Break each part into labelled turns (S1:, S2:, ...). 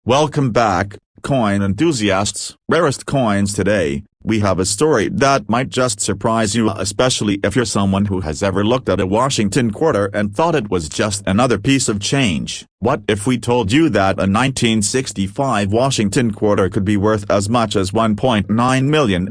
S1: Welcome back, coin enthusiasts. Rarest coins today. We have a story that might just surprise you, especially if you're someone who has ever looked at a Washington quarter and thought it was just another piece of change. What if we told you that a 1965 Washington quarter could be worth as much as $1.9 million?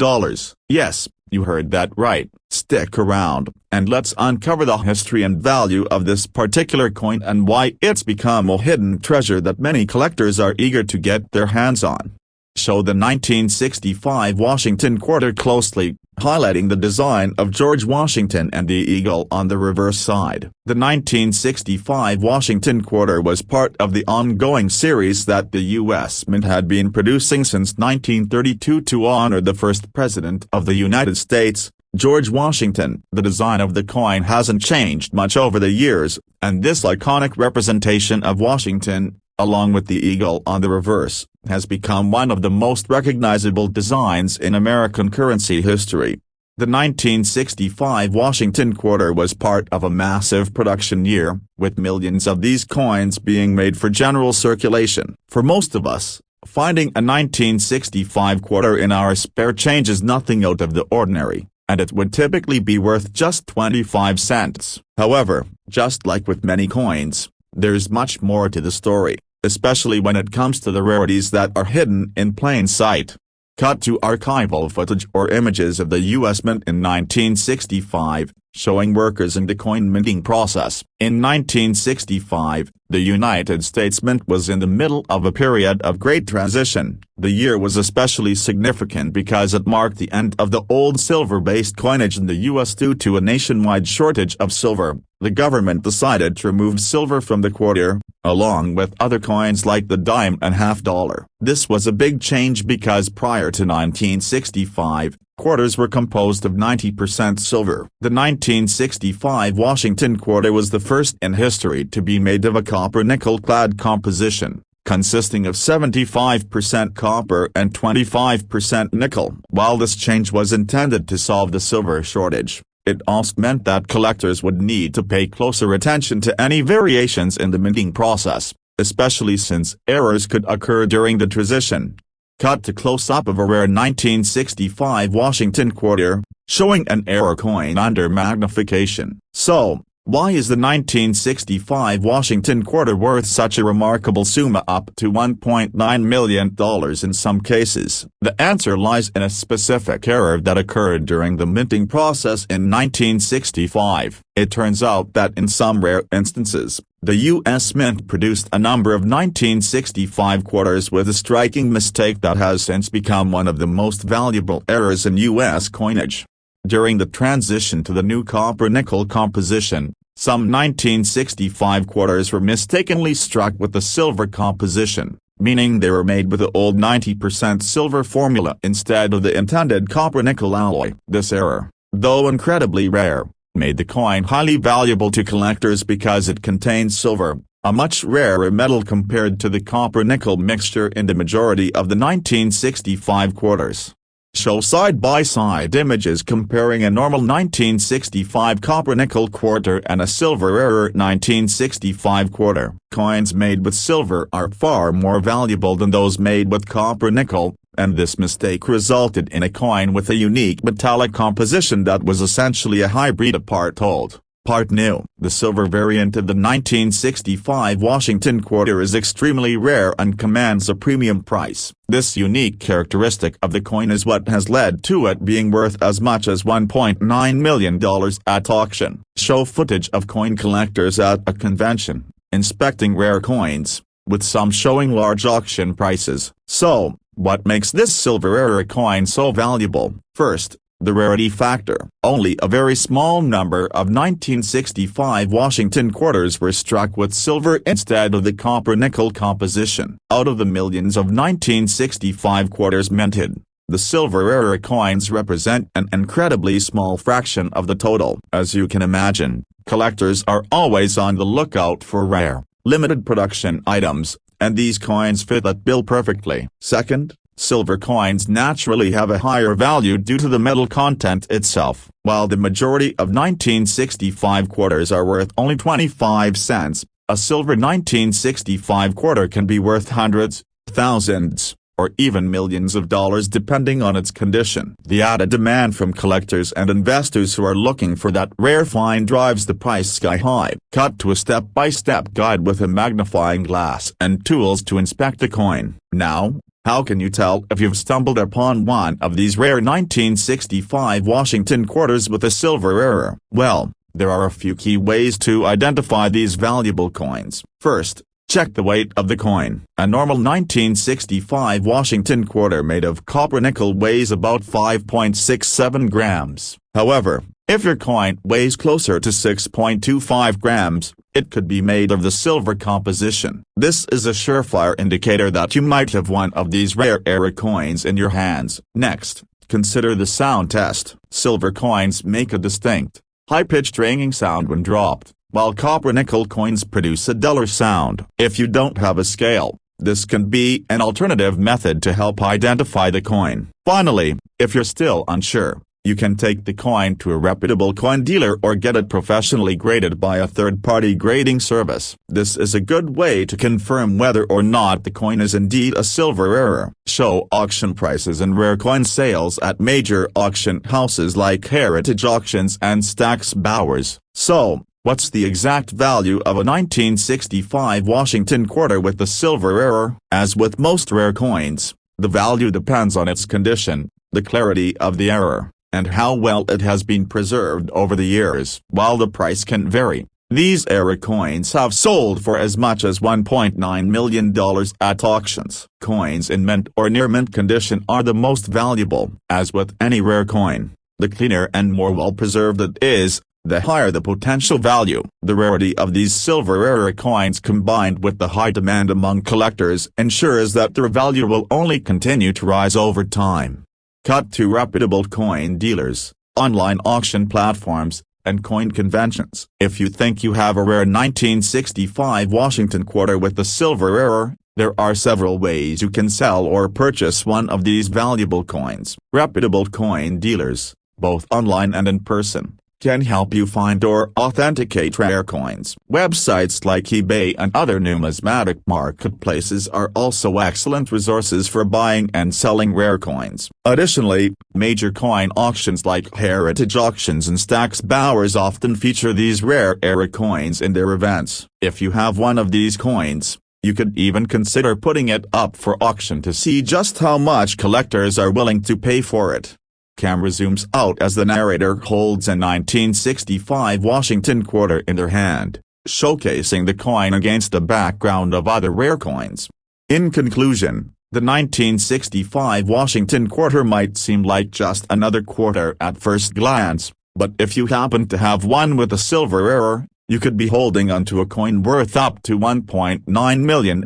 S1: Yes, you heard that right. Stick around, and let's uncover the history and value of this particular coin and why it's become a hidden treasure that many collectors are eager to get their hands on. Show the 1965 Washington quarter closely, highlighting the design of George Washington and the eagle on the reverse side. The 1965 Washington quarter was part of the ongoing series that the U.S. Mint had been producing since 1932 to honor the first president of the United States, George Washington. The design of the coin hasn't changed much over the years, and this iconic representation of Washington, along with the eagle on the reverse, has become one of the most recognizable designs in American currency history. The 1965 Washington quarter was part of a massive production year, with millions of these coins being made for general circulation. For most of us, finding a 1965 quarter in our spare change is nothing out of the ordinary, and it would typically be worth just 25 cents. However, just like with many coins, there's much more to the story, especially when it comes to the rarities that are hidden in plain sight. Cut to archival footage or images of the U.S. Mint in 1965, showing workers in the coin minting process. In 1965, the United States Mint was in the middle of a period of great transition. The year was especially significant because it marked the end of the old silver-based coinage in the U.S. due to a nationwide shortage of silver. The government decided to remove silver from the quarter, along with other coins like the dime and half dollar. This was a big change because prior to 1965, quarters were composed of 90% silver. The 1965 Washington quarter was the first in history to be made of a copper-nickel-clad composition, consisting of 75% copper and 25% nickel. While this change was intended to solve the silver shortage, it also meant that collectors would need to pay closer attention to any variations in the minting process, especially since errors could occur during the transition. Cut to close-up of a rare 1965 Washington quarter, showing an error coin under magnification. So, why is the 1965 Washington quarter worth such a remarkable sum, up to $1.9 million in some cases? The answer lies in a specific error that occurred during the minting process in 1965. It turns out that in some rare instances, the U.S. Mint produced a number of 1965 quarters with a striking mistake that has since become one of the most valuable errors in U.S. coinage. During the transition to the new copper-nickel composition, some 1965 quarters were mistakenly struck with the silver composition, meaning they were made with the old 90% silver formula instead of the intended copper-nickel alloy. This error, though incredibly rare, made the coin highly valuable to collectors because it contains silver, a much rarer metal compared to the copper-nickel mixture in the majority of the 1965 quarters. Show side-by-side images comparing a normal 1965 copper-nickel quarter and a silver-error 1965 quarter. Coins made with silver are far more valuable than those made with copper-nickel, and this mistake resulted in a coin with a unique metallic composition that was essentially a hybrid of part old, part new. The silver variant of the 1965 Washington quarter is extremely rare and commands a premium price. This unique characteristic of the coin is what has led to it being worth as much as $1.9 million at auction. Show footage of coin collectors at a convention, inspecting rare coins, with some showing large auction prices. So, what makes this silver-error coin so valuable? First, the rarity factor. Only a very small number of 1965 Washington quarters were struck with silver instead of the copper-nickel composition. Out of the millions of 1965 quarters minted, the silver-error coins represent an incredibly small fraction of the total. As you can imagine, collectors are always on the lookout for rare, limited production items, and these coins fit that bill perfectly. Second, silver coins naturally have a higher value due to the metal content itself. While the majority of 1965 quarters are worth only 25 cents, a silver 1965 quarter can be worth hundreds, thousands, or even millions of dollars depending on its condition. The added demand from collectors and investors who are looking for that rare find drives the price sky high. Cut to a step-by-step guide with a magnifying glass and tools to inspect the coin. Now, how can you tell if you've stumbled upon one of these rare 1965 Washington quarters with a silver error? Well, there are a few key ways to identify these valuable coins. First, check the weight of the coin. A normal 1965 Washington quarter made of copper nickel weighs about 5.67 grams. However, if your coin weighs closer to 6.25 grams, it could be made of the silver composition. This is a surefire indicator that you might have one of these rare era coins in your hands. Next, consider the sound test. Silver coins make a distinct, high-pitched ringing sound when dropped, while copper-nickel coins produce a duller sound. If you don't have a scale, this can be an alternative method to help identify the coin. Finally, if you're still unsure, you can take the coin to a reputable coin dealer or get it professionally graded by a third-party grading service. This is a good way to confirm whether or not the coin is indeed a silver error. Show auction prices and rare coin sales at major auction houses like Heritage Auctions and Stack's Bowers. So, what's the exact value of a 1965 Washington quarter with the silver error? As with most rare coins, the value depends on its condition, the clarity of the error, and how well it has been preserved over the years. While the price can vary, these era coins have sold for as much as $1.9 million at auctions. Coins in mint or near mint condition are the most valuable. As with any rare coin, the cleaner and more well-preserved it is, the higher the potential value. The rarity of these silver era coins combined with the high demand among collectors ensures that their value will only continue to rise over time. Cut to reputable coin dealers, online auction platforms, and coin conventions. If you think you have a rare 1965 Washington quarter with the silver error, there are several ways you can sell or purchase one of these valuable coins. Reputable coin dealers, both online and in person, can help you find or authenticate rare coins. Websites like eBay and other numismatic marketplaces are also excellent resources for buying and selling rare coins. Additionally, major coin auctions like Heritage Auctions and Stack's Bowers often feature these rare era coins in their events. If you have one of these coins, you could even consider putting it up for auction to see just how much collectors are willing to pay for it. Camera zooms out as the narrator holds a 1965 Washington quarter in their hand, showcasing the coin against the background of other rare coins. In conclusion, the 1965 Washington quarter might seem like just another quarter at first glance, but if you happen to have one with a silver error, you could be holding onto a coin worth up to $1.9 million.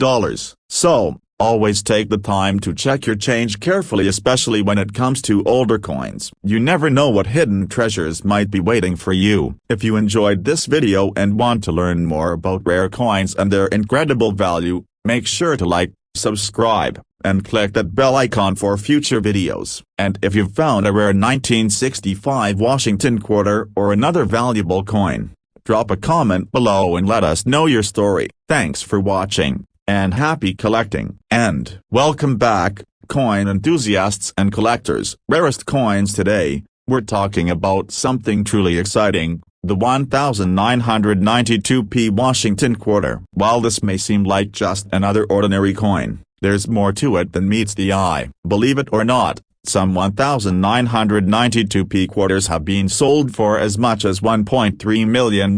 S1: So, always take the time to check your change carefully, especially when it comes to older coins. You never know what hidden treasures might be waiting for you. If you enjoyed this video and want to learn more about rare coins and their incredible value, make sure to like, subscribe, and click that bell icon for future videos. And if you've found a rare 1965 Washington quarter or another valuable coin, drop a comment below and let us know your story. Thanks for watching, and happy collecting. And welcome back, coin enthusiasts and collectors. Rarest coins today, we're talking about something truly exciting, the 1992p Washington quarter. While this may seem like just another ordinary coin, there's more to it than meets the eye. Believe it or not, some 1992p quarters have been sold for as much as $1.3 million.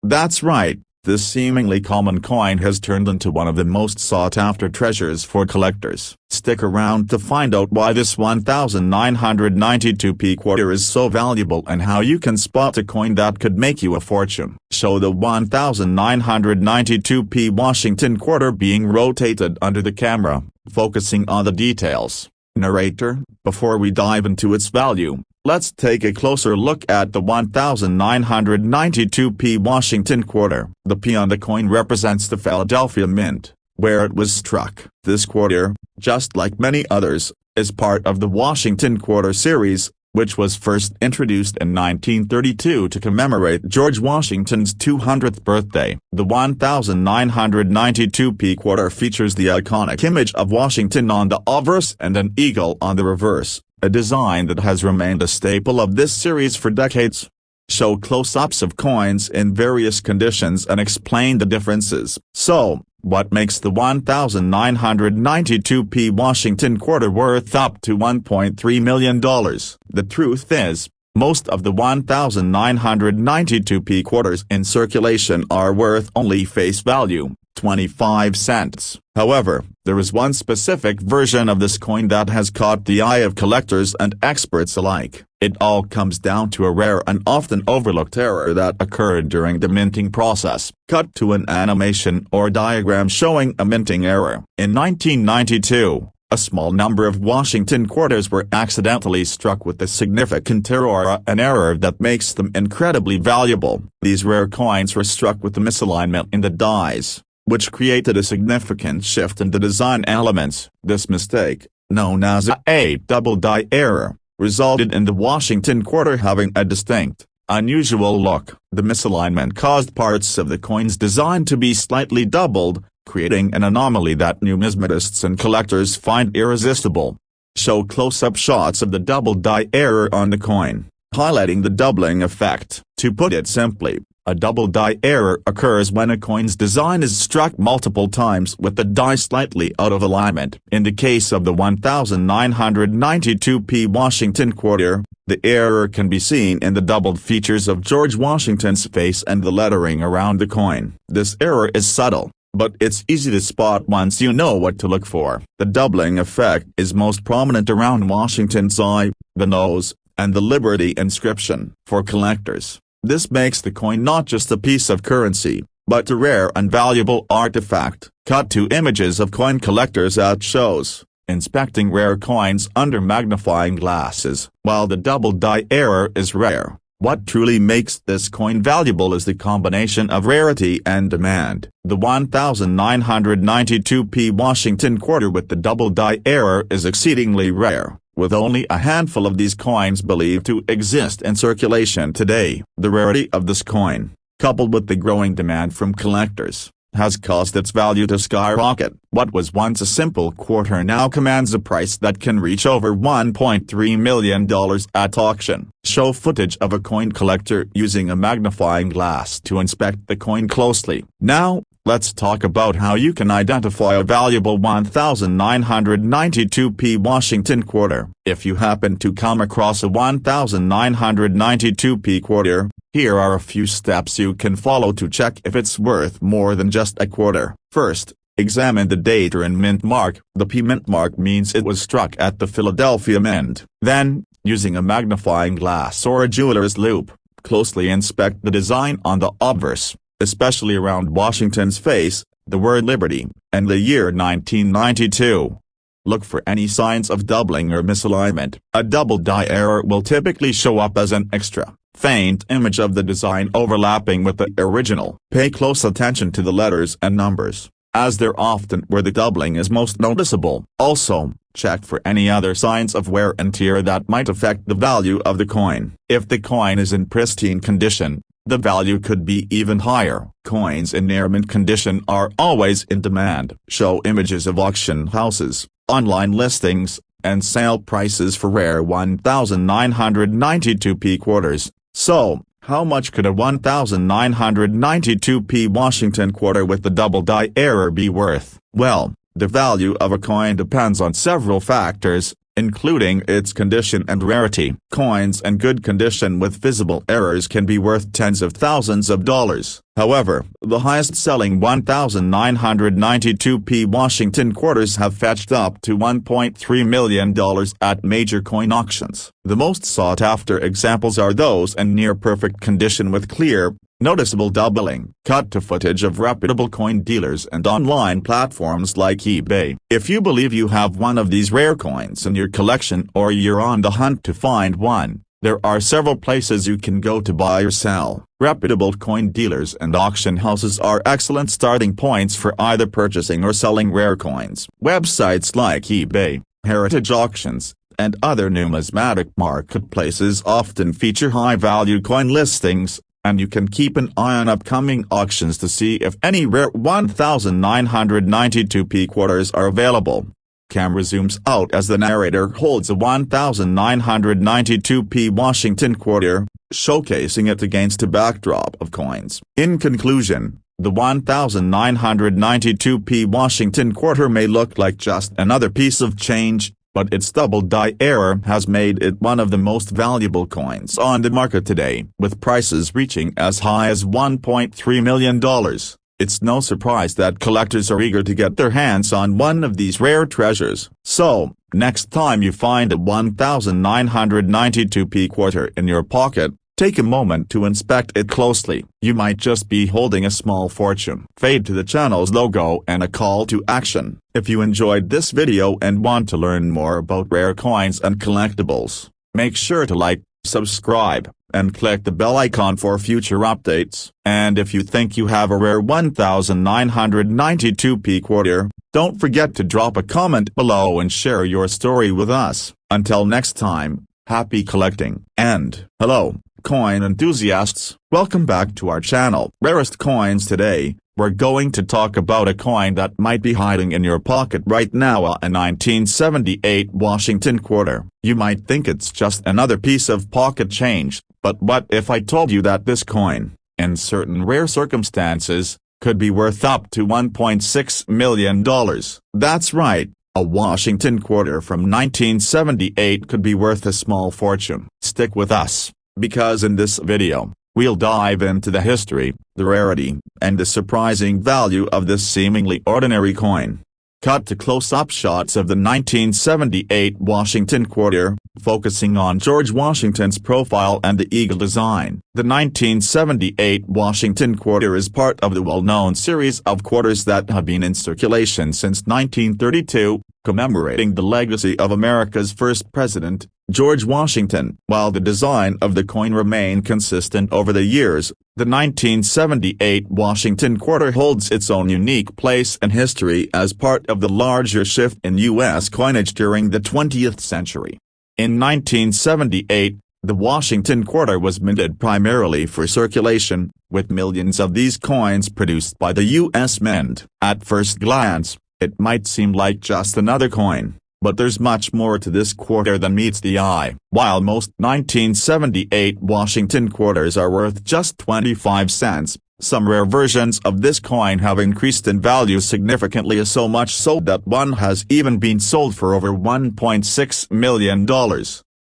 S1: That's right. This seemingly common coin has turned into one of the most sought-after treasures for collectors. Stick around to find out why this 1992p quarter is so valuable and how you can spot a coin that could make you a fortune. Show the 1992p Washington quarter being rotated under the camera, focusing on the details. Narrator, before we dive into its value, let's take a closer look at the 1992p Washington quarter. The P on the coin represents the Philadelphia Mint, where it was struck. This quarter, just like many others, is part of the Washington quarter series, which was first introduced in 1932 to commemorate George Washington's 200th birthday. The 1992p quarter features the iconic image of Washington on the obverse and an eagle on the reverse, a design that has remained a staple of this series for decades. Show close-ups of coins in various conditions and explain the differences. So, what makes the 1992p Washington quarter worth up to $1.3 million? The truth is, most of the 1992p quarters in circulation are worth only face value, 25 cents. However, there is one specific version of this coin that has caught the eye of collectors and experts alike. It all comes down to a rare and often overlooked error that occurred during the minting process. Cut to an animation or diagram showing a minting error. In 1992, a small number of Washington quarters were accidentally struck with a significant error, an error that makes them incredibly valuable. These rare coins were struck with a misalignment in the dies, which created a significant shift in the design elements. This mistake, known as a double die error, resulted in the Washington quarter having a distinct, unusual look. The misalignment caused parts of the coin's design to be slightly doubled, creating an anomaly that numismatists and collectors find irresistible. Show close-up shots of the double die error on the coin, highlighting the doubling effect. To put it simply, a double die error occurs when a coin's design is struck multiple times with the die slightly out of alignment. In the case of the 1992p Washington quarter, the error can be seen in the doubled features of George Washington's face and the lettering around the coin. This error is subtle, but it's easy to spot once you know what to look for. The doubling effect is most prominent around Washington's eye, the nose, and the Liberty inscription. For collectors, this makes the coin not just a piece of currency, but a rare and valuable artifact. Cut to images of coin collectors at shows, inspecting rare coins under magnifying glasses. While the double die error is rare, what truly makes this coin valuable is the combination of rarity and demand. The 1992p Washington quarter with the double die error is exceedingly rare, with only a handful of these coins believed to exist in circulation today. The rarity of this coin, coupled with the growing demand from collectors, has caused its value to skyrocket. What was once a simple quarter now commands a price that can reach over $1.3 million at auction. Show footage of a coin collector using a magnifying glass to inspect the coin closely. Now, let's talk about how you can identify a valuable 1992p Washington quarter. If you happen to come across a 1992p quarter, here are a few steps you can follow to check if it's worth more than just a quarter. First, examine the date and mint mark. The P mint mark means it was struck at the Philadelphia Mint. Then, using a magnifying glass or a jeweler's loupe, closely inspect the design on the obverse, especially around Washington's face, the word Liberty, and the year 1992. Look for any signs of doubling or misalignment. A double die error will typically show up as an extra, faint image of the design overlapping with the original. Pay close attention to the letters and numbers, as they're often where the doubling is most noticeable. Also, check for any other signs of wear and tear that might affect the value of the coin. If the coin is in pristine condition, the value could be even higher. Coins in near mint condition are always in demand. Show images of auction houses, online listings, and sale prices for rare 1992p quarters. So, how much could a 1992p Washington quarter with the double die error be worth? Well, the value of a coin depends on several factors, including its condition and rarity. Coins in good condition with visible errors can be worth tens of thousands of dollars. However, the highest-selling 1992p Washington quarters have fetched up to $1.3 million at major coin auctions. The most sought-after examples are those in near-perfect condition with clear, noticeable doubling. Cut to footage of reputable coin dealers and online platforms like eBay. If you believe you have one of these rare coins in your collection or you're on the hunt to find one, there are several places you can go to buy or sell. Reputable coin dealers and auction houses are excellent starting points for either purchasing or selling rare coins. Websites like eBay, Heritage Auctions, and other numismatic marketplaces often feature high-value coin listings, and you can keep an eye on upcoming auctions to see if any rare 1992p quarters are available. Camera zooms out as the narrator holds a 1992p Washington quarter, showcasing it against a backdrop of coins. In conclusion, the 1992p Washington quarter may look like just another piece of change, but its double-die error has made it one of the most valuable coins on the market today. With prices reaching as high as $1.3 million, it's no surprise that collectors are eager to get their hands on one of these rare treasures. So, next time you find a 1992p quarter in your pocket, take a moment to inspect it closely. You might just be holding a small fortune. Fade to the channel's logo and a call to action. If you enjoyed this video and want to learn more about rare coins and collectibles, make sure to like, subscribe, and click the bell icon for future updates. And if you think you have a rare 1992p quarter, don't forget to drop a comment below and share your story with us. Until next time, happy collecting, and hello, coin enthusiasts, welcome back to our channel. Rarest Coins. Today, we're going to talk about a coin that might be hiding in your pocket right now, a 1978 Washington quarter. You might think it's just another piece of pocket change, but what if I told you that this coin, in certain rare circumstances, could be worth up to $1.6 million? That's right, a Washington quarter from 1978 could be worth a small fortune. Stick with us, because in this video, we'll dive into the history, the rarity, and the surprising value of this seemingly ordinary coin. Cut to close-up shots of the 1978 Washington quarter, focusing on George Washington's profile and the eagle design. The 1978 Washington quarter is part of the well-known series of quarters that have been in circulation since 1932, commemorating the legacy of America's first president, George Washington. While the design of the coin remained consistent over the years, the 1978 Washington quarter holds its own unique place in history as part of the larger shift in U.S. coinage during the 20th century. In 1978, the Washington quarter was minted primarily for circulation, with millions of these coins produced by the U.S. Mint. At first glance, it might seem like just another coin, but there's much more to this quarter than meets the eye. While most 1978 Washington quarters are worth just 25 cents, some rare versions of this coin have increased in value significantly, so much so that one has even been sold for over $1.6 million.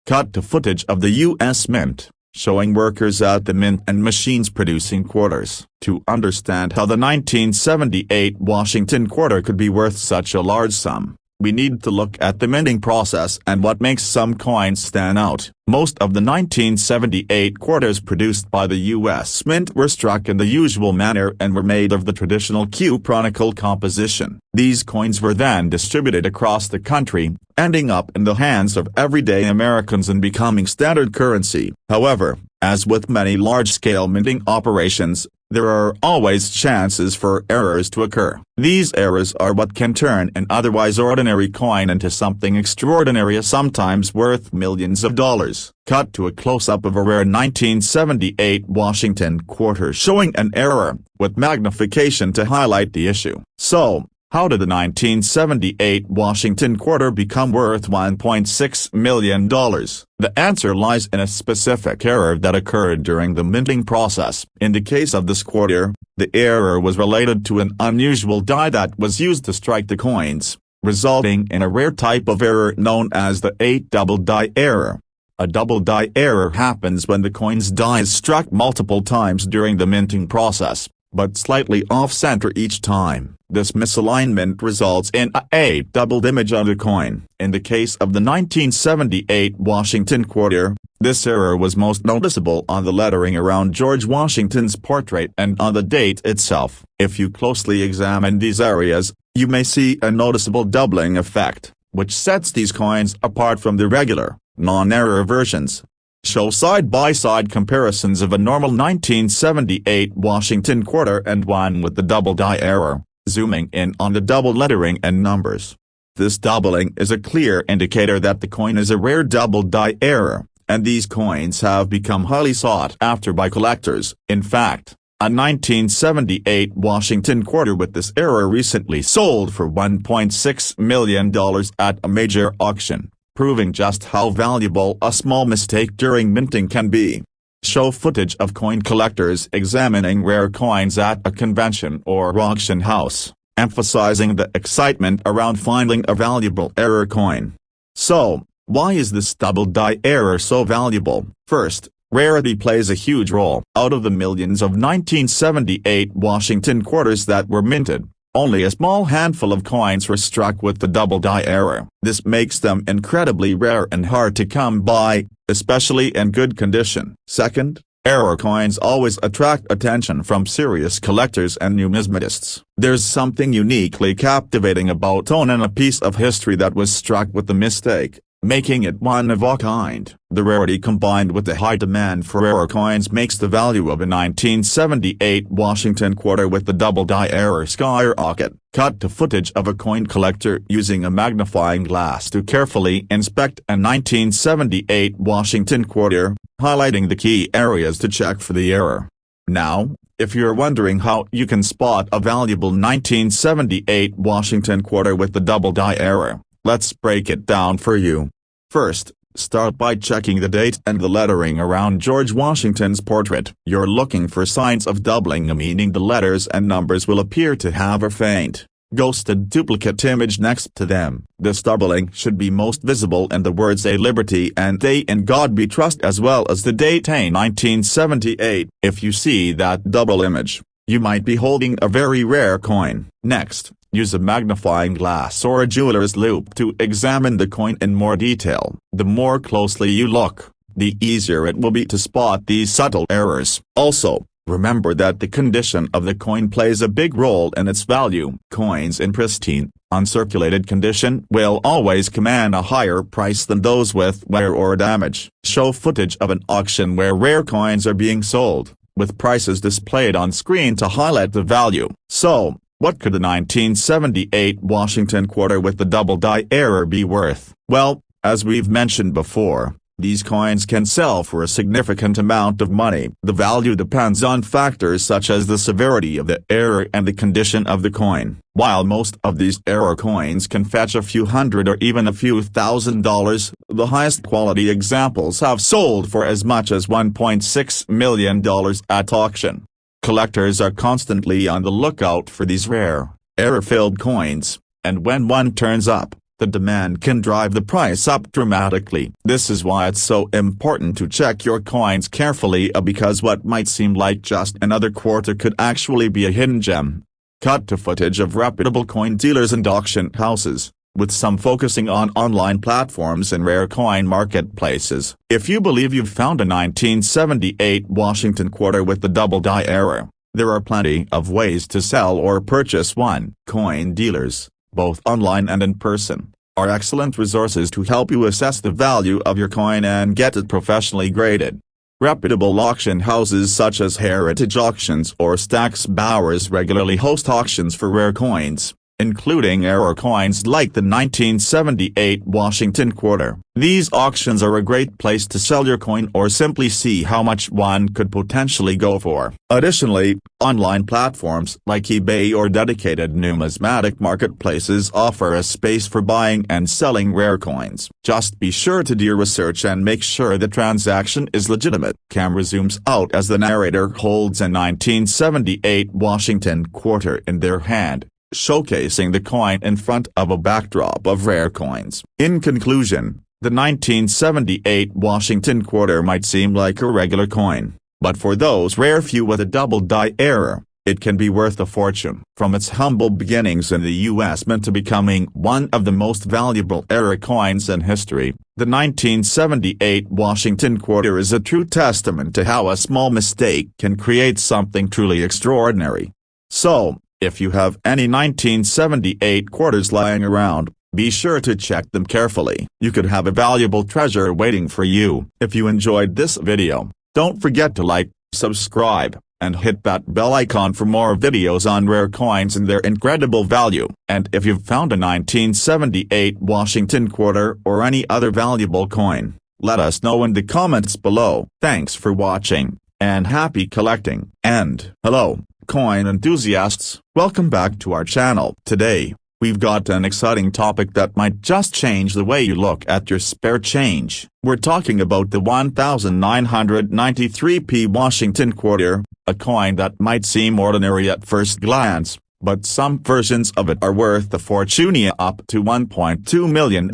S1: Cut to footage of the U.S. Mint, showing workers at the mint and machines producing quarters. To understand how the 1978 Washington quarter could be worth such a large sum, we need to look at the minting process and what makes some coins stand out. Most of the 1978 quarters produced by the U.S. Mint were struck in the usual manner and were made of the traditional Q-chronicle composition. These coins were then distributed across the country, ending up in the hands of everyday Americans and becoming standard currency. However, as with many large-scale minting operations, there are always chances for errors to occur. These errors are what can turn an otherwise ordinary coin into something extraordinary, sometimes worth millions of dollars. Cut to a close-up of a rare 1978 Washington quarter showing an error, with magnification to highlight the issue. So, how did the 1978 Washington quarter become worth $1.6 million? The answer lies in a specific error that occurred during the minting process. In the case of this quarter, the error was related to an unusual die that was used to strike the coins, resulting in a rare type of error known as the 8 double die error. A double die error happens when the coin's die is struck multiple times during the minting process, but slightly off-center each time. This misalignment results in a doubled image on the coin. In the case of the 1978 Washington quarter, this error was most noticeable on the lettering around George Washington's portrait and on the date itself. If you closely examine these areas, you may see a noticeable doubling effect, which sets these coins apart from the regular, non-error versions. Show side-by-side comparisons of a normal 1978 Washington quarter and one with the double die error, zooming in on the double lettering and numbers. This doubling is a clear indicator that the coin is a rare double die error, and these coins have become highly sought after by collectors. In fact, a 1978 Washington quarter with this error recently sold for $1.6 million at a major auction, proving just how valuable a small mistake during minting can be. Show footage of coin collectors examining rare coins at a convention or auction house, emphasizing the excitement around finding a valuable error coin. So, why is this double die error so valuable? First, rarity plays a huge role. Out of the millions of 1978 Washington quarters that were minted, only a small handful of coins were struck with the double die error. This makes them incredibly rare and hard to come by, especially in good condition. Second, error coins always attract attention from serious collectors and numismatists. There's something uniquely captivating about owning a piece of history that was struck with the mistake, making it one of a kind. The rarity combined with the high demand for error coins makes the value of a 1978 Washington quarter with the double die error skyrocket. Cut to footage of a coin collector using a magnifying glass to carefully inspect a 1978 Washington quarter, highlighting the key areas to check for the error. Now, if you're wondering how you can spot a valuable 1978 Washington quarter with the double die error, let's break it down for you. First, start by checking the date and the lettering around George Washington's portrait. You're looking for signs of doubling, meaning the letters and numbers will appear to have a faint, ghosted duplicate image next to them. This doubling should be most visible in the words "A Liberty" and "They in God We Trust," as well as the date A 1978. If you see that double image, you might be holding a very rare coin. Next, use a magnifying glass or a jeweler's loupe to examine the coin in more detail. The more closely you look, the easier it will be to spot these subtle errors. Also, remember that the condition of the coin plays a big role in its value. Coins in pristine, uncirculated condition will always command a higher price than those with wear or damage. Show footage of an auction where rare coins are being sold, with prices displayed on screen to highlight the value. So, what could the 1978 Washington quarter with the double die error be worth? Well, as we've mentioned before, these coins can sell for a significant amount of money. The value depends on factors such as the severity of the error and the condition of the coin. While most of these error coins can fetch a few hundred or even a few $1,000s, the highest quality examples have sold for as much as $1.6 million at auction. Collectors are constantly on the lookout for these rare, error-filled coins, and when one turns up, the demand can drive the price up dramatically. This is why it's so important to check your coins carefully, because what might seem like just another quarter could actually be a hidden gem. Cut to footage of reputable coin dealers and auction houses, with some focusing on online platforms and rare coin marketplaces. If you believe you've found a 1978 Washington quarter with the double die error, there are plenty of ways to sell or purchase one. Coin dealers, both online and in person, are excellent resources to help you assess the value of your coin and get it professionally graded. Reputable auction houses such as Heritage Auctions or Stack's Bowers regularly host auctions for rare coins, including error coins like the 1978 Washington quarter. These auctions are a great place to sell your coin or simply see how much one could potentially go for. Additionally, online platforms like eBay or dedicated numismatic marketplaces offer a space for buying and selling rare coins. Just be sure to do your research and make sure the transaction is legitimate. Camera zooms out as the narrator holds a 1978 Washington quarter in their hand, showcasing the coin in front of a backdrop of rare coins. In conclusion, the 1978 Washington quarter might seem like a regular coin, but for those rare few with a double die error, it can be worth a fortune. From its humble beginnings in the U.S. Mint to becoming one of the most valuable error coins in history, the 1978 Washington quarter is a true testament to how a small mistake can create something truly extraordinary. So, if you have any 1978 quarters lying around, be sure to check them carefully. You could have a valuable treasure waiting for you. If you enjoyed this video, don't forget to like, subscribe, and hit that bell icon for more videos on rare coins and their incredible value. And if you've found a 1978 Washington quarter or any other valuable coin, let us know in the comments below. Thanks for watching, and happy collecting. And hello, coin enthusiasts, welcome back to our channel. Today, we've got an exciting topic that might just change the way you look at your spare change. We're talking about the 1993p Washington quarter, a coin that might seem ordinary at first glance, but some versions of it are worth a fortune, up to $1.2 million.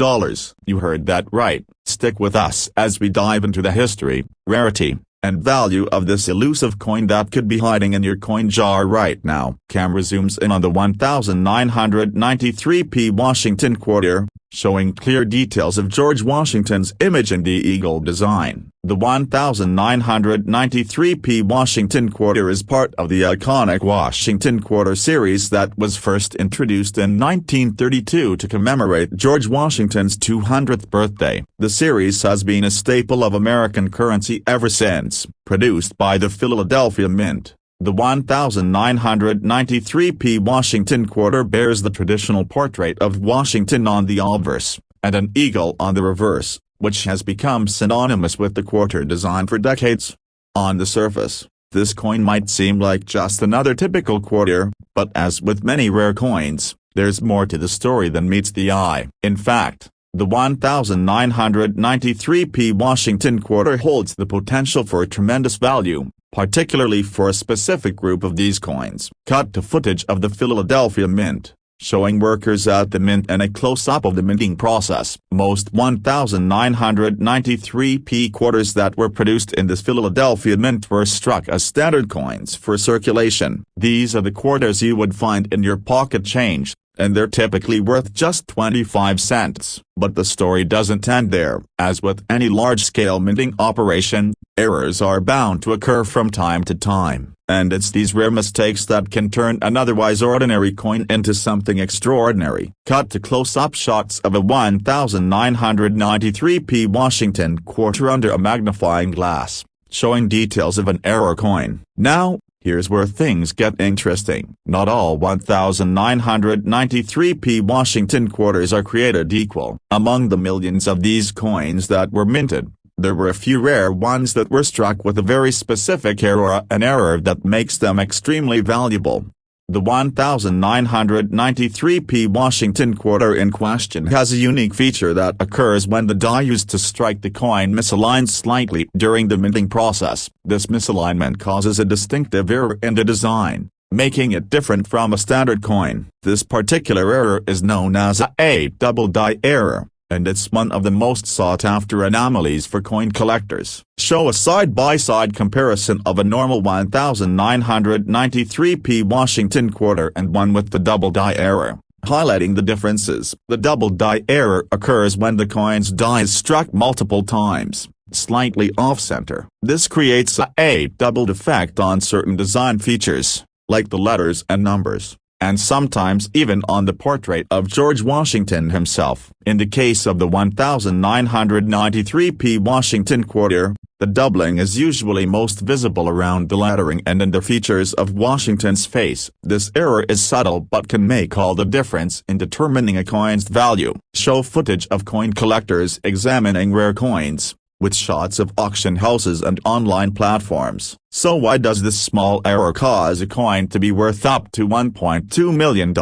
S1: You heard that right. Stick with us as we dive into the history, rarity, and value of this elusive coin that could be hiding in your coin jar right now. Camera zooms in on the 1993p Washington quarter, showing clear details of George Washington's image in the eagle design. The 1993p Washington quarter is part of the iconic Washington quarter series that was first introduced in 1932 to commemorate George Washington's 200th birthday. The series has been a staple of American currency ever since. Produced by the Philadelphia Mint, the 1993p Washington quarter bears the traditional portrait of Washington on the obverse, and an eagle on the reverse, which has become synonymous with the quarter design for decades. On the surface, this coin might seem like just another typical quarter, but as with many rare coins, there's more to the story than meets the eye. In fact, the 1993p Washington quarter holds the potential for tremendous value, particularly for a specific group of these coins. Cut to footage of the Philadelphia Mint, showing workers at the mint and a close-up of the minting process. Most 1993p quarters that were produced in this Philadelphia Mint were struck as standard coins for circulation. These are the quarters you would find in your pocket change, and they're typically worth just 25 cents. But the story doesn't end there. As with any large-scale minting operation, errors are bound to occur from time to time, and it's these rare mistakes that can turn an otherwise ordinary coin into something extraordinary. Cut to close-up shots of a 1993p Washington quarter under a magnifying glass, showing details of an error coin. Now, here's where things get interesting. Not all 1993p Washington quarters are created equal. Among the millions of these coins that were minted, there were a few rare ones that were struck with a very specific error, an error that makes them extremely valuable. The 1993p Washington quarter in question has a unique feature that occurs when the die used to strike the coin misaligns slightly during the minting process. This misalignment causes a distinctive error in the design, making it different from a standard coin. This particular error is known as a double die error, and it's one of the most sought-after anomalies for coin collectors. Show a side-by-side comparison of a normal 1993p Washington quarter and one with the double die error, highlighting the differences. The double die error occurs when the coin's die is struck multiple times, slightly off-center. This creates a doubled effect on certain design features, like the letters and numbers, and sometimes even on the portrait of George Washington himself. In the case of the 1993p Washington quarter, the doubling is usually most visible around the lettering and in the features of Washington's face. This error is subtle but can make all the difference in determining a coin's value. Show footage of coin collectors examining rare coins, with shots of auction houses and online platforms. So why does this small error cause a coin to be worth up to $1.2 million?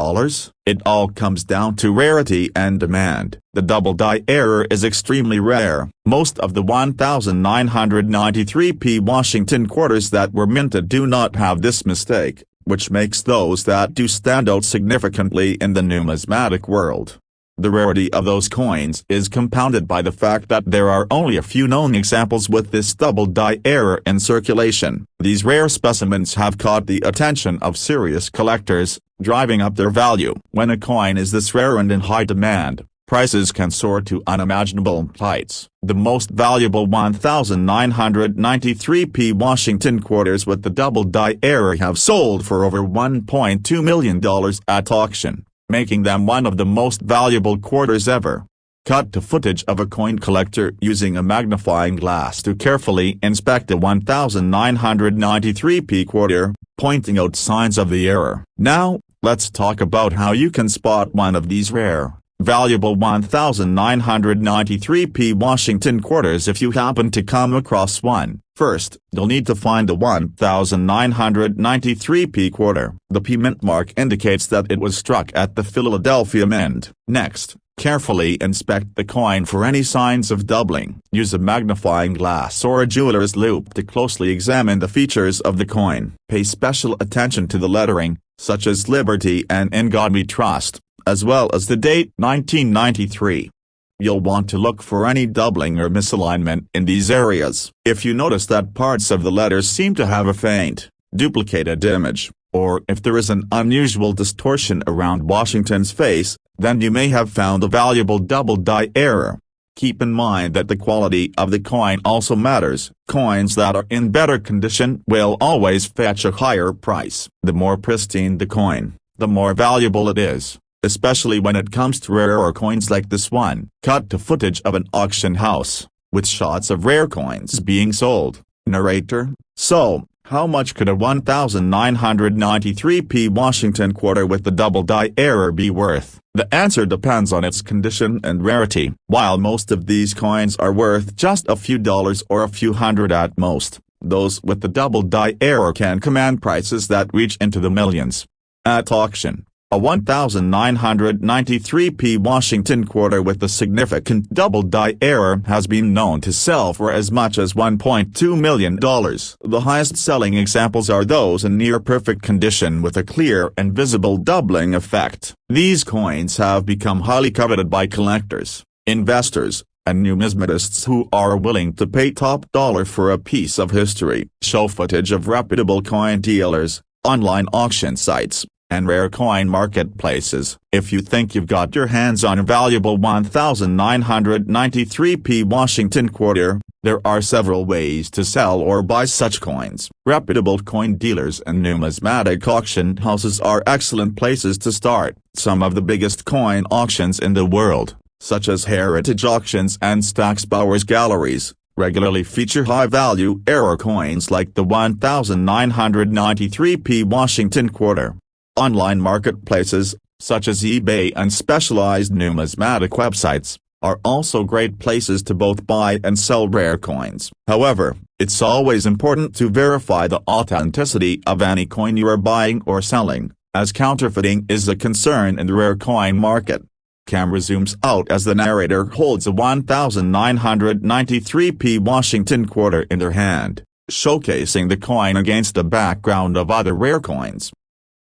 S1: It all comes down to rarity and demand. The double die error is extremely rare. Most of the 1993p Washington quarters that were minted do not have this mistake, which makes those that do stand out significantly in the numismatic world. The rarity of those coins is compounded by the fact that there are only a few known examples with this double die error in circulation. These rare specimens have caught the attention of serious collectors, driving up their value. When a coin is this rare and in high demand, prices can soar to unimaginable heights. The most valuable 1993p Washington quarters with the double die error have sold for over $1.2 million at auction, making them one of the most valuable quarters ever. Cut to footage of a coin collector using a magnifying glass to carefully inspect a 1993p quarter, pointing out signs of the error. Now, let's talk about how you can spot one of these rare, valuable 1993p Washington quarters if you happen to come across one. First, you'll need to find the 1993p quarter. The P mint mark indicates that it was struck at the Philadelphia Mint. Next, carefully inspect the coin for any signs of doubling. Use a magnifying glass or a jeweler's loupe to closely examine the features of the coin. Pay special attention to the lettering, such as Liberty and In God We Trust, as well as the date 1993. You'll want to look for any doubling or misalignment in these areas. If you notice that parts of the letters seem to have a faint, duplicated image, or if there is an unusual distortion around Washington's face, then you may have found a valuable double die error. Keep in mind that the quality of the coin also matters. Coins that are in better condition will always fetch a higher price. The more pristine the coin, the more valuable it is, especially when it comes to rarer coins like this one. Cut to footage of an auction house, with shots of rare coins being sold. Narrator: So, how much could a 1993p Washington quarter with the double die error be worth? The answer depends on its condition and rarity. While most of these coins are worth just a few dollars or a few hundred at most, those with the double die error can command prices that reach into the millions. At auction, a 1993p Washington quarter with a significant double die error has been known to sell for as much as $1.2 million. The highest selling examples are those in near-perfect condition with a clear and visible doubling effect. These coins have become highly coveted by collectors, investors, and numismatists who are willing to pay top dollar for a piece of history. Show footage of reputable coin dealers, online auction sites, and rare coin marketplaces. If you think you've got your hands on a valuable 1993p Washington quarter, there are several ways to sell or buy such coins. Reputable coin dealers and numismatic auction houses are excellent places to start. Some of the biggest coin auctions in the world, such as Heritage Auctions and Stack's Bowers Galleries, regularly feature high-value error coins like the 1993p Washington quarter. Online marketplaces, such as eBay and specialized numismatic websites, are also great places to both buy and sell rare coins. However, it's always important to verify the authenticity of any coin you are buying or selling, as counterfeiting is a concern in the rare coin market. Camera zooms out as the narrator holds a 1993p Washington quarter in their hand, showcasing the coin against a background of other rare coins.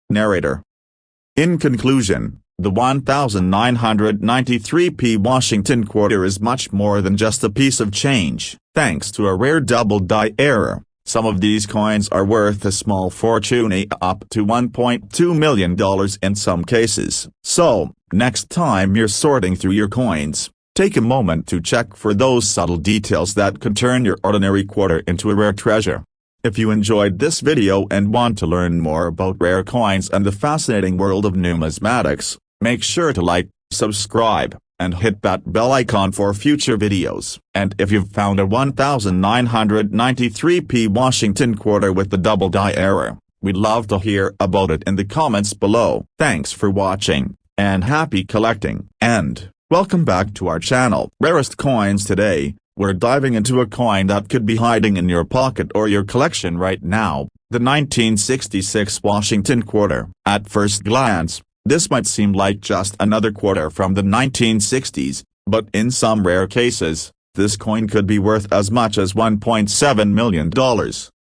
S1: Narrator: In conclusion, the 1993p Washington quarter is much more than just a piece of change. Thanks to a rare double die error, some of these coins are worth a small fortune, up to $1.2 million in some cases. So, next time you're sorting through your coins, take a moment to check for those subtle details that could turn your ordinary quarter into a rare treasure. If you enjoyed this video and want to learn more about rare coins and the fascinating world of numismatics, make sure to like, subscribe, and hit that bell icon for future videos. And if you've found a 1993p Washington quarter with the double die error, we'd love to hear about it in the comments below. Thanks for watching, and happy collecting. And welcome back to our channel. Rarest Coins. Today, we're diving into a coin that could be hiding in your pocket or your collection right now, the 1966 Washington quarter. At first glance, this might seem like just another quarter from the 1960s, but in some rare cases, this coin could be worth as much as $1.7 million.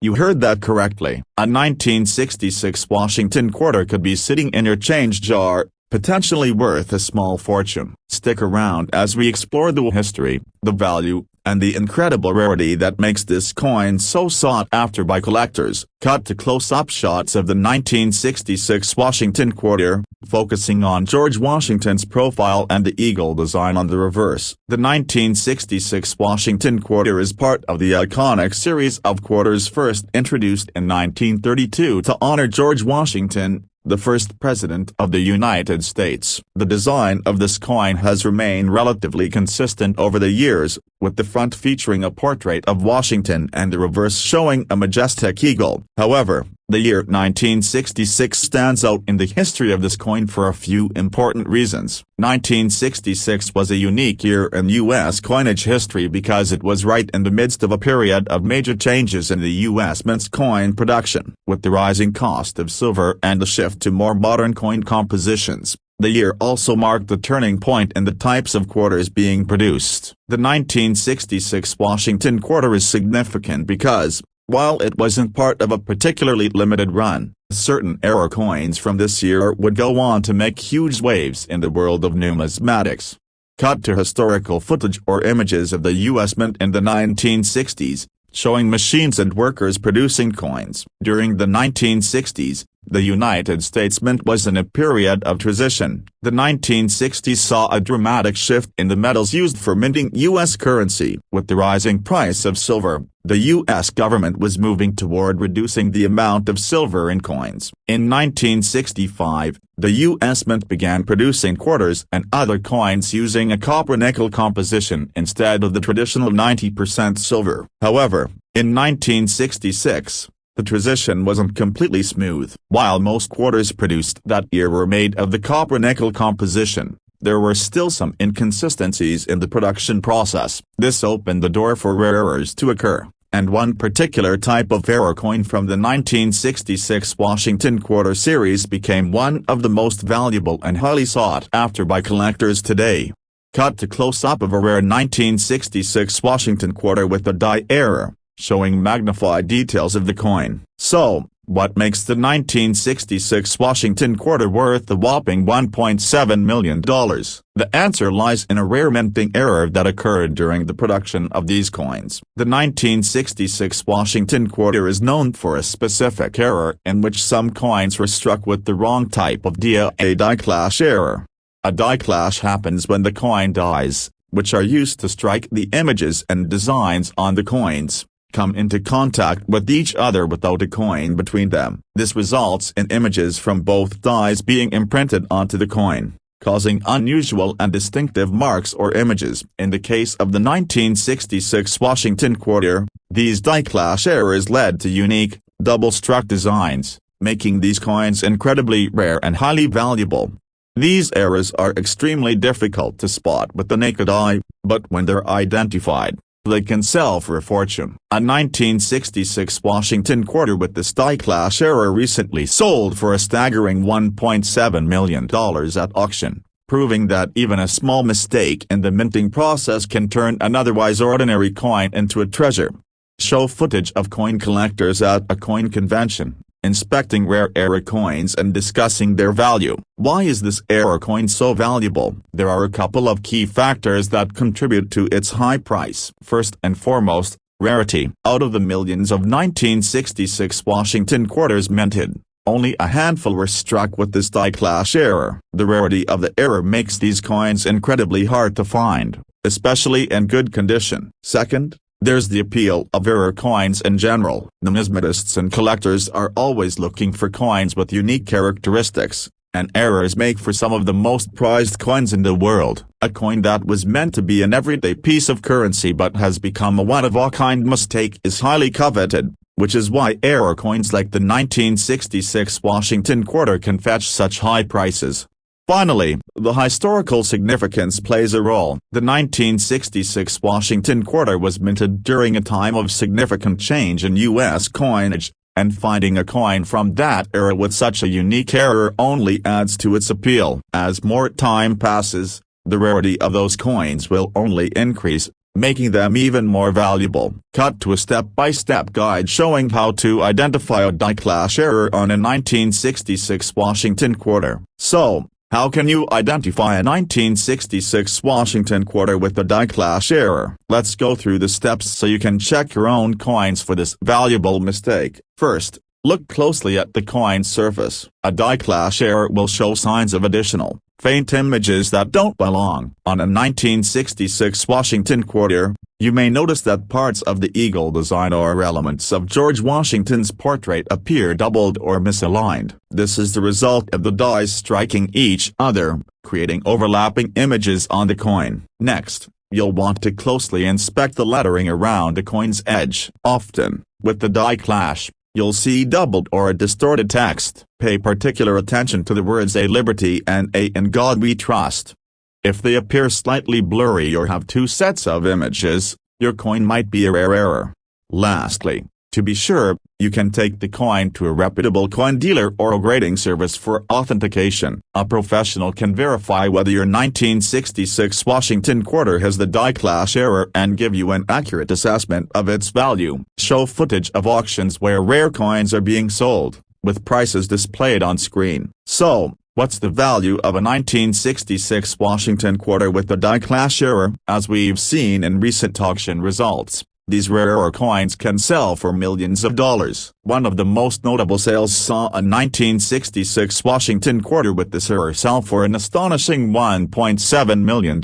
S1: You heard that correctly. A 1966 Washington quarter could be sitting in your change jar, potentially worth a small fortune. Stick around as we explore the history, the value, and the incredible rarity that makes this coin so sought after by collectors. Cut to close-up shots of the 1966 Washington quarter, focusing on George Washington's profile and the eagle design on the reverse. The 1966 Washington quarter is part of the iconic series of quarters first introduced in 1932 to honor George Washington, the first president of the United States. The design of this coin has remained relatively consistent over the years, with the front featuring a portrait of Washington and the reverse showing a majestic eagle. However, the year 1966 stands out in the history of this coin for a few important reasons. 1966 was a unique year in U.S. coinage history because it was right in the midst of a period of major changes in the U.S. Mint's coin production. With the rising cost of silver and the shift to more modern coin compositions, the year also marked the turning point in the types of quarters being produced. The 1966 Washington quarter is significant because, while it wasn't part of a particularly limited run, certain era coins from this year would go on to make huge waves in the world of numismatics. Cut to historical footage or images of the U.S. Mint in the 1960s, showing machines and workers producing coins. During the 1960s, the United States Mint was in a period of transition. The 1960s saw a dramatic shift in the metals used for minting U.S. currency. With the rising price of silver, the U.S. government was moving toward reducing the amount of silver in coins. In 1965, the U.S. Mint began producing quarters and other coins using a copper-nickel composition instead of the traditional 90% silver. However, in 1966, the transition wasn't completely smooth. While most quarters produced that year were made of the copper-nickel composition, there were still some inconsistencies in the production process. This opened the door for rare errors to occur, and one particular type of error coin from the 1966 Washington quarter series became one of the most valuable and highly sought after by collectors today. Cut to close-up of a rare 1966 Washington quarter with a die error, showing magnified details of the coin. So, what makes the 1966 Washington quarter worth a whopping $1.7 million? The answer lies in a rare minting error that occurred during the production of these coins. The 1966 Washington quarter is known for a specific error in which some coins were struck with the wrong type of die, a die clash error. A die clash happens when the coin dies, which are used to strike the images and designs on the coins, come into contact with each other without a coin between them. This results in images from both dies being imprinted onto the coin, causing unusual and distinctive marks or images. In the case of the 1966 Washington quarter, these die clash errors led to unique, double-struck designs, making these coins incredibly rare and highly valuable. These errors are extremely difficult to spot with the naked eye, but when they're identified, they can sell for a fortune. A 1966 Washington quarter with this die clash error recently sold for a staggering $1.7 million at auction, proving that even a small mistake in the minting process can turn an otherwise ordinary coin into a treasure. Show footage of coin collectors at a coin convention, inspecting rare era coins and discussing their value. Why is this era coin so valuable? There are a couple of key factors that contribute to its high price. First and foremost, rarity. Out of the millions of 1966 Washington quarters minted, only a handful were struck with this die clash error. The rarity of the error makes these coins incredibly hard to find, especially in good condition. Second, there's the appeal of error coins in general. Numismatists and collectors are always looking for coins with unique characteristics, and errors make for some of the most prized coins in the world. A coin that was meant to be an everyday piece of currency but has become a one-of-a-kind mistake is highly coveted, which is why error coins like the 1966 Washington quarter can fetch such high prices. Finally, the historical significance plays a role. The 1966 Washington quarter was minted during a time of significant change in U.S. coinage, and finding a coin from that era with such a unique error only adds to its appeal. As more time passes, the rarity of those coins will only increase, making them even more valuable. Cut to a step-by-step guide showing how to identify a die clash error on a 1966 Washington quarter. So, how can you identify a 1966 Washington quarter with a die clash error? Let's go through the steps so you can check your own coins for this valuable mistake. First, look closely at the coin's surface. A die clash error will show signs of additional, faint images that don't belong. On a 1966 Washington quarter, you may notice that parts of the eagle design or elements of George Washington's portrait appear doubled or misaligned. This is the result of the dies striking each other, creating overlapping images on the coin. Next, you'll want to closely inspect the lettering around the coin's edge. Often, with the die clash, you'll see doubled or distorted text. Pay particular attention to the words "A Liberty" and "A In God We Trust." If they appear slightly blurry or have two sets of images, your coin might be a rare error. Lastly, to be sure, you can take the coin to a reputable coin dealer or a grading service for authentication. A professional can verify whether your 1966 Washington quarter has the die clash error and give you an accurate assessment of its value. Show footage of auctions where rare coins are being sold, with prices displayed on screen. So, what's the value of a 1966 Washington quarter with the die clash error? As we've seen in recent auction results, these rarer coins can sell for millions of dollars. One of the most notable sales saw a 1966 Washington quarter with this error sell for an astonishing $1.7 million.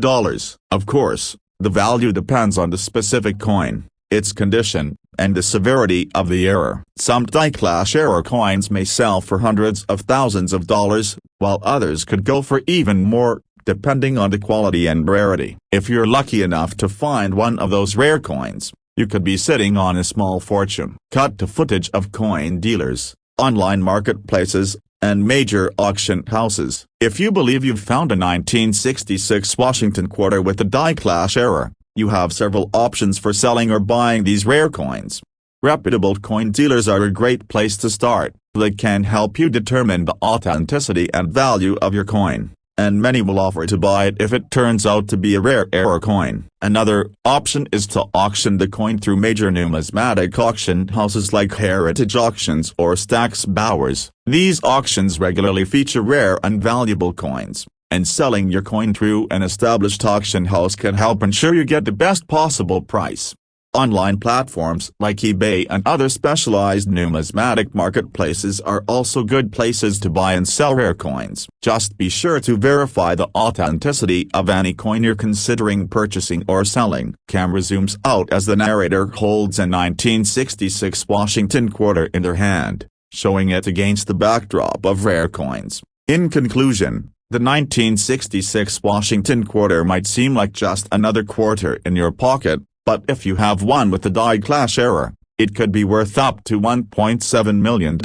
S1: Of course, the value depends on the specific coin, its condition, and the severity of the error. Some die clash error coins may sell for hundreds of thousands of dollars, while others could go for even more, depending on the quality and rarity. If you're lucky enough to find one of those rare coins, you could be sitting on a small fortune. Cut to footage of coin dealers, online marketplaces, and major auction houses. If you believe you've found a 1966 Washington quarter with a die clash error, you have several options for selling or buying these rare coins. Reputable coin dealers are a great place to start. They can help you determine the authenticity and value of your coin, and many will offer to buy it if it turns out to be a rare error coin. Another option is to auction the coin through major numismatic auction houses like Heritage Auctions or Stack's Bowers. These auctions regularly feature rare and valuable coins, and selling your coin through an established auction house can help ensure you get the best possible price. Online platforms like eBay and other specialized numismatic marketplaces are also good places to buy and sell rare coins. Just be sure to verify the authenticity of any coin you're considering purchasing or selling. Camera zooms out as the narrator holds a 1966 Washington quarter in their hand, showing it against the backdrop of rare coins. In conclusion, the 1966 Washington quarter might seem like just another quarter in your pocket, but if you have one with the die clash error, it could be worth up to $1.7 million.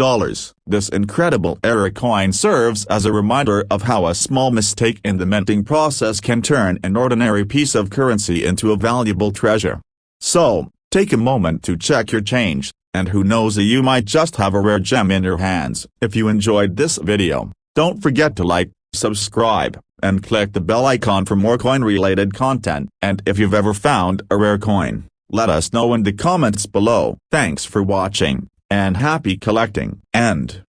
S1: This incredible error coin serves as a reminder of how a small mistake in the minting process can turn an ordinary piece of currency into a valuable treasure. So, take a moment to check your change, and who knows, you might just have a rare gem in your hands. If you enjoyed this video, don't forget to like, subscribe, and click the bell icon for more coin-related content. And if you've ever found a rare coin, let us know in the comments below. Thanks for watching, and happy collecting. End.